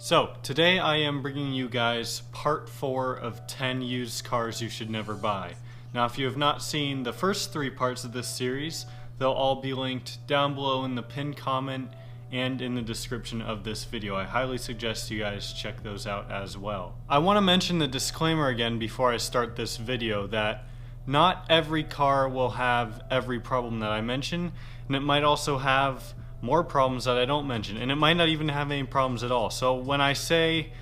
So, today I am bringing you guys part 4 of 10 used cars you should never buy. Now, if you have not seen the first 3 parts of this series, they'll all be linked down below in the pinned comment and in the description of this video. I highly suggest you guys check those out as well. I want to mention the disclaimer again before I start this video that not every car will have every problem that I mention, and it might also have more problems that I don't mention, and it might not even have any problems at all. So when I say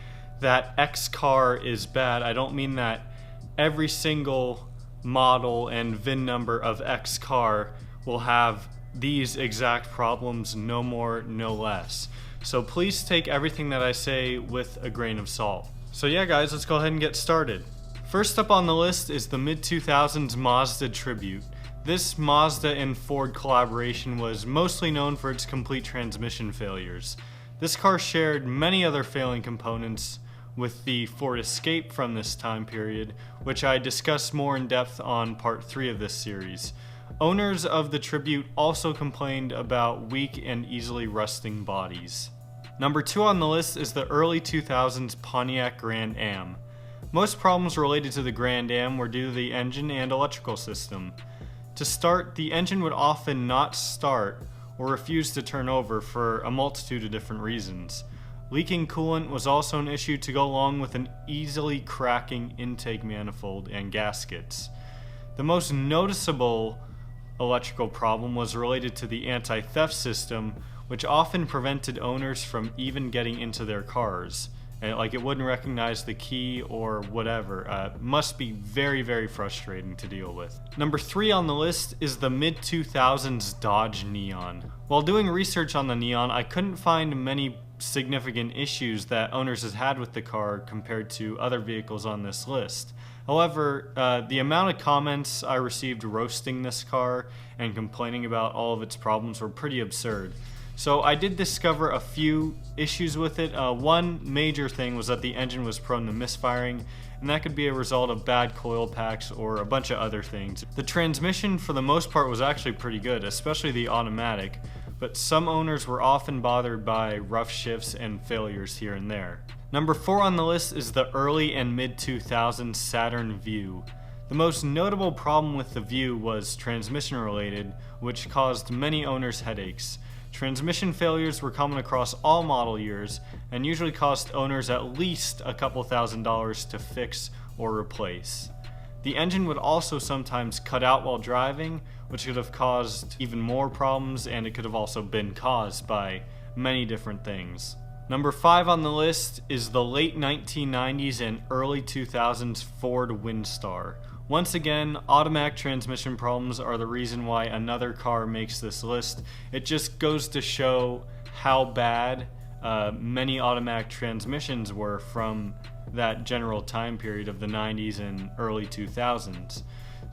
that X car is bad, I don't mean that every single model and VIN number of X car will have these exact problems, no more, no less. So please take everything that I say with a grain of salt. So yeah guys, let's go ahead and get started. First up on the list is the mid-2000s Mazda Tribute. This Mazda and Ford collaboration was mostly known for its complete transmission failures. This car shared many other failing components with the Ford Escape from this time period, which I discuss more in depth on part 3 of this series. Owners of the Tribute also complained about weak and easily rusting bodies. Number 2 on the list is the early 2000s Pontiac Grand Am. Most problems related to the Grand Am were due to the engine and electrical system. To start, the engine would often not start or refuse to turn over for a multitude of different reasons. Leaking coolant was also an issue to go along with an easily cracking intake manifold and gaskets. The most noticeable electrical problem was related to the anti-theft system, which often prevented owners from even getting into their cars. Like it wouldn't recognize the key or whatever. Must be very, very frustrating to deal with. Number 3 on the list is the mid-2000s Dodge Neon. While doing research on the Neon, I couldn't find many significant issues that owners had with the car compared to other vehicles on this list. However, the amount of comments I received roasting this car and complaining about all of its problems were pretty absurd. So I did discover a few issues with it. One major thing was that the engine was prone to misfiring, and that could be a result of bad coil packs or a bunch of other things. The transmission for the most part was actually pretty good, especially the automatic, but some owners were often bothered by rough shifts and failures here and there. Number 4 on the list is the early and mid-2000s Saturn Vue. The most notable problem with the Vue was transmission related, which caused many owners headaches. Transmission failures were common across all model years and usually cost owners at least a couple $1,000s to fix or replace. The engine would also sometimes cut out while driving, which could have caused even more problems, and it could have also been caused by many different things. Number 5 on the list is the late 1990s and early 2000s Ford Windstar. Once again, automatic transmission problems are the reason why another car makes this list. It just goes to show how bad many automatic transmissions were from that general time period of the 90s and early 2000s.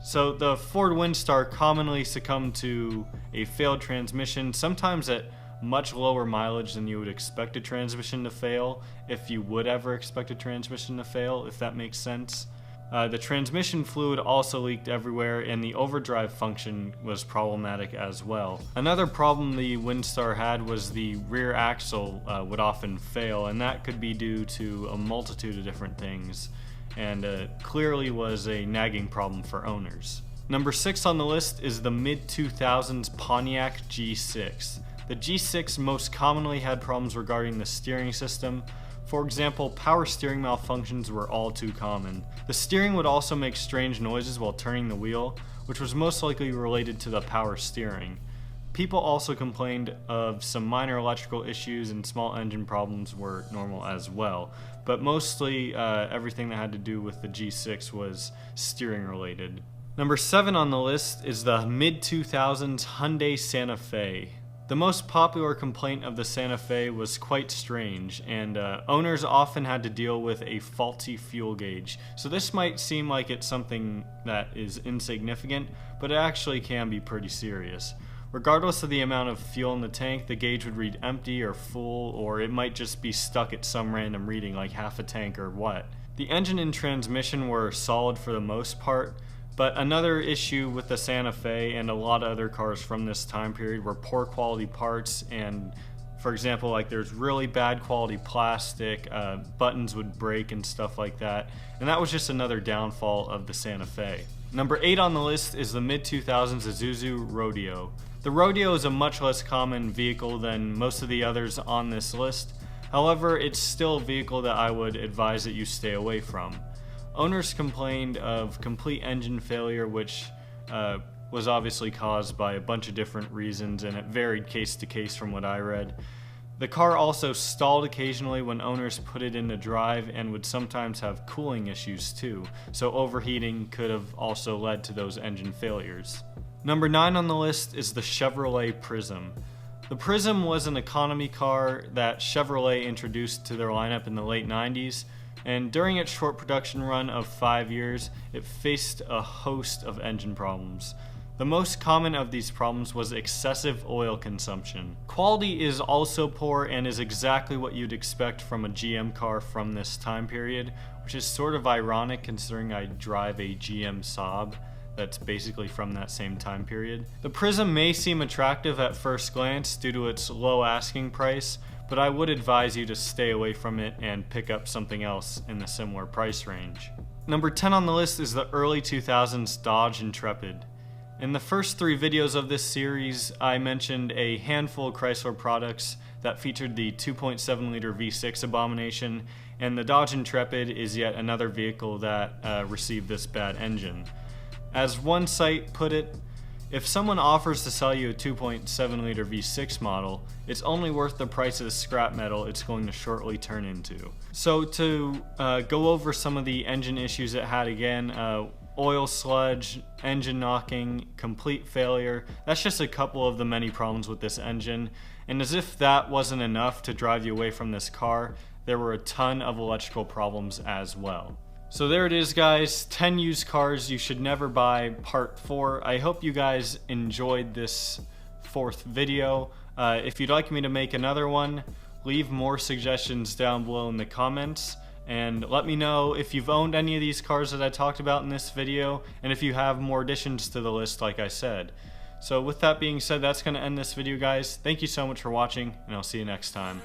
So the Ford Windstar commonly succumbed to a failed transmission, sometimes at much lower mileage than you would expect a transmission to fail, if you would ever expect a transmission to fail, if that makes sense. The transmission fluid also leaked everywhere, and the overdrive function was problematic as well. Another problem the Windstar had was the rear axle would often fail, and that could be due to a multitude of different things, and clearly was a nagging problem for owners. Number 6 on the list is the mid-2000s Pontiac G6. The G6 most commonly had problems regarding the steering system. For example, power steering malfunctions were all too common. The steering would also make strange noises while turning the wheel, which was most likely related to the power steering. People also complained of some minor electrical issues, and small engine problems were normal as well. But mostly everything that had to do with the G6 was steering related. Number 7 on the list is the mid-2000s Hyundai Santa Fe. The most popular complaint of the Santa Fe was quite strange, and owners often had to deal with a faulty fuel gauge. So this might seem like it's something that is insignificant, but it actually can be pretty serious. Regardless of the amount of fuel in the tank, the gauge would read empty or full, or it might just be stuck at some random reading like half a tank or what. The engine and transmission were solid for the most part, but another issue with the Santa Fe and a lot of other cars from this time period were poor quality parts and For example, like there's really bad quality plastic, buttons would break and stuff like that, and that was just another downfall of the Santa Fe. Number 8 on the list is the mid-2000s Isuzu Rodeo. The Rodeo is a much less common vehicle than most of the others on this list. However, it's still a vehicle that I would advise that you stay away from. Owners complained of complete engine failure, which was obviously caused by a bunch of different reasons, and it varied case to case from what I read. The car also stalled occasionally when owners put it into drive and would sometimes have cooling issues too, so overheating could have also led to those engine failures. Number 9 on the list is the Chevrolet Prizm. The Prizm was an economy car that Chevrolet introduced to their lineup in the late 90s, and during its short production run of 5 years, it faced a host of engine problems. The most common of these problems was excessive oil consumption. Quality is also poor and is exactly what you'd expect from a GM car from this time period, which is sort of ironic considering I drive a GM Saab that's basically from that same time period. The Prizm may seem attractive at first glance due to its low asking price, but I would advise you to stay away from it and pick up something else in the similar price range. Number 10 on the list is the early 2000s Dodge Intrepid. In the first 3 videos of this series, I mentioned a handful of Chrysler products that featured the 2.7 liter V6 abomination, and the Dodge Intrepid is yet another vehicle that received this bad engine. As one site put it, if someone offers to sell you a 2.7 liter V6 model, it's only worth the price of the scrap metal it's going to shortly turn into. So to go over some of the engine issues it had again, oil sludge, engine knocking, complete failure. That's just a couple of the many problems with this engine. And as if that wasn't enough to drive you away from this car, there were a ton of electrical problems as well. So there it is, guys, 10 used cars you should never buy, part 4. I hope you guys enjoyed this 4th video. If you'd like me to make another one, leave more suggestions down below in the comments. And let me know if you've owned any of these cars that I talked about in this video, and if you have more additions to the list like I said. So with that being said, that's going to end this video, guys. Thank you so much for watching, and I'll see you next time.